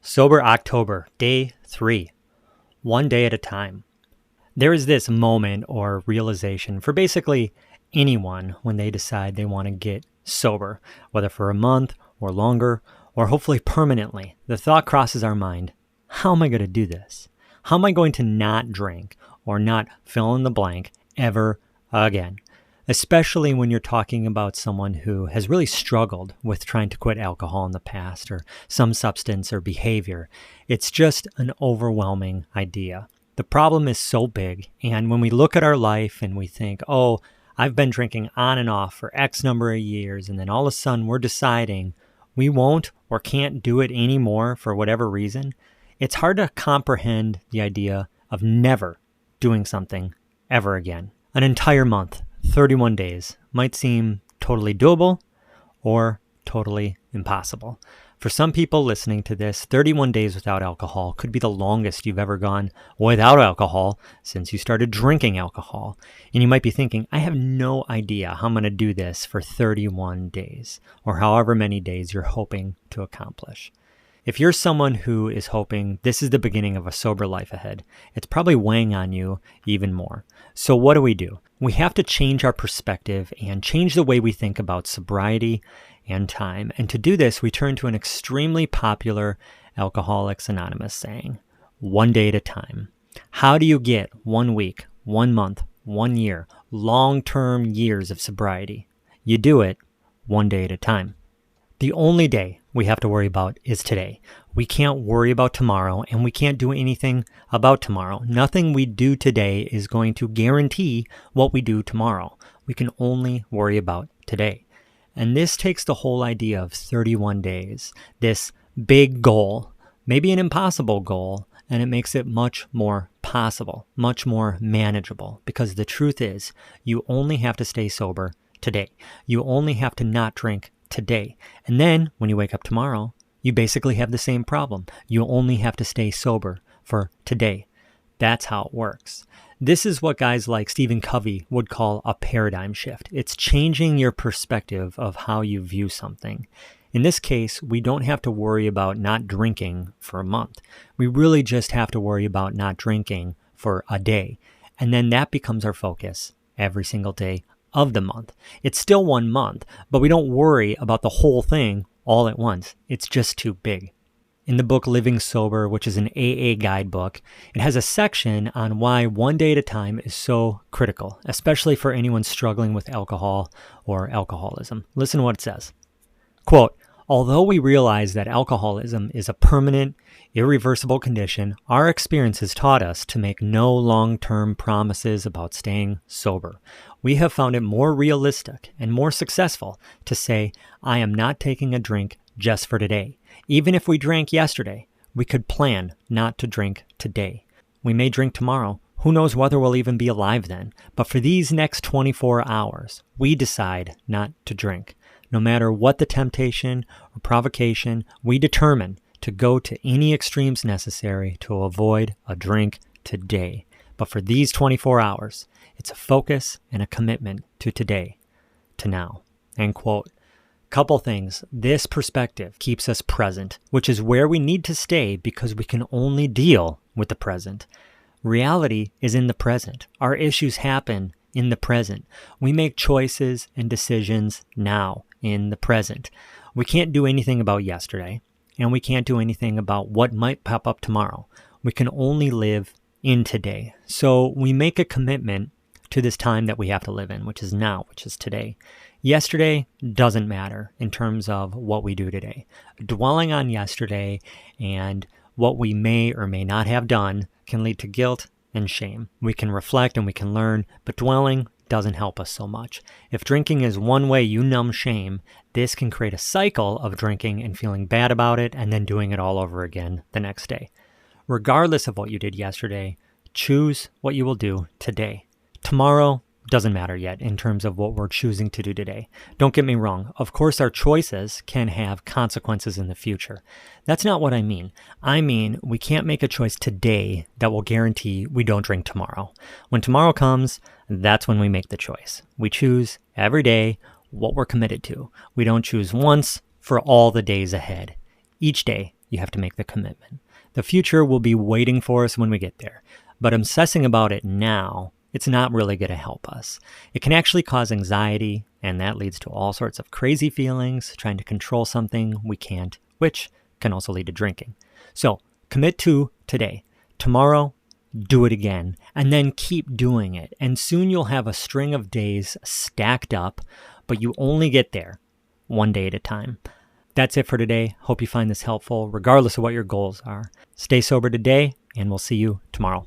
Sober October, Day 3, one day at a time. There is this moment or realization for basically anyone when they decide they want to get sober, whether for a month or longer, or hopefully permanently. The thought crosses our mind, how am I going to do this? How am I going to not drink or not fill in the blank ever again? Especially when you're talking about someone who has really struggled with trying to quit alcohol in the past or some substance or behavior. It's just an overwhelming idea. The problem is so big, and when we look at our life and we think, oh, I've been drinking on and off for X number of years, and then all of a sudden we're deciding we won't or can't do it anymore for whatever reason, it's hard to comprehend the idea of never doing something ever again. An entire month, 31 days, might seem totally doable or totally impossible. For some people listening to this, 31 days without alcohol could be the longest you've ever gone without alcohol since you started drinking alcohol. And you might be thinking, I have no idea how I'm going to do this for 31 days, or however many days you're hoping to accomplish. If you're someone who is hoping this is the beginning of a sober life ahead, it's probably weighing on you even more. So what do? We have to change our perspective and change the way we think about sobriety and time. And to do this, we turn to an extremely popular Alcoholics Anonymous saying, one day at a time. How do you get 1 week, 1 month, 1 year, long-term years of sobriety? You do it one day at a time. The only day we have to worry about is today. We can't worry about tomorrow, and we can't do anything about tomorrow. Nothing we do today is going to guarantee what we do tomorrow. We can only worry about today. And this takes the whole idea of 31 days, this big goal, maybe an impossible goal, and it makes it much more possible, much more manageable. Because the truth is, you only have to stay sober today. You only have to not drink today. And then when you wake up tomorrow, you basically have the same problem. You only have to stay sober for today. That's how it works. This is what guys like Stephen Covey would call a paradigm shift. It's changing your perspective of how you view something. In this case, we don't have to worry about not drinking for a month. We really just have to worry about not drinking for a day. And then that becomes our focus every single day of the month. It's still 1 month, but we don't worry about the whole thing all at once. It's just too big. In the book Living Sober, which is an AA guidebook, it has a section on why one day at a time is so critical, especially for anyone struggling with alcohol or alcoholism. Listen to what it says. Quote, although we realize that alcoholism is a permanent, irreversible condition, our experience has taught us to make no long-term promises about staying sober. We have found it more realistic and more successful to say, I am not taking a drink just for today. Even if we drank yesterday, we could plan not to drink today. We may drink tomorrow. Who knows whether we'll even be alive then? But for these next 24 hours, we decide not to drink. No matter what the temptation or provocation, we determine to go to any extremes necessary to avoid a drink today. But for these 24 hours, it's a focus and a commitment to today, to now. End quote. Couple things. This perspective keeps us present, which is where we need to stay because we can only deal with the present. Reality is in the present. Our issues happen in the present. We make choices and decisions now in the present. We can't do anything about yesterday, and we can't do anything about what might pop up tomorrow. We can only live in today. So we make a commitment to this time that we have to live in, which is now, which is today. Yesterday doesn't matter in terms of what we do today. Dwelling on yesterday and what we may or may not have done can lead to guilt and shame. We can reflect and we can learn, but dwelling doesn't help us so much. If drinking is one way you numb shame, this can create a cycle of drinking and feeling bad about it and then doing it all over again the next day. Regardless of what you did yesterday, choose what you will do today. Tomorrow doesn't matter yet in terms of what we're choosing to do today. Don't get me wrong. Of course, our choices can have consequences in the future. That's not what I mean. I mean, we can't make a choice today that will guarantee we don't drink tomorrow. When tomorrow comes, that's when we make the choice. We choose every day what we're committed to. We don't choose once for all the days ahead. Each day, you have to make the commitment. The future will be waiting for us when we get there. But obsessing about it now, it's not really going to help us. It can actually cause anxiety, and that leads to all sorts of crazy feelings, trying to control something we can't, which can also lead to drinking. So commit to today. Tomorrow, do it again, and then keep doing it. And soon you'll have a string of days stacked up, but you only get there one day at a time. That's it for today. Hope you find this helpful, regardless of what your goals are. Stay sober today, and we'll see you tomorrow.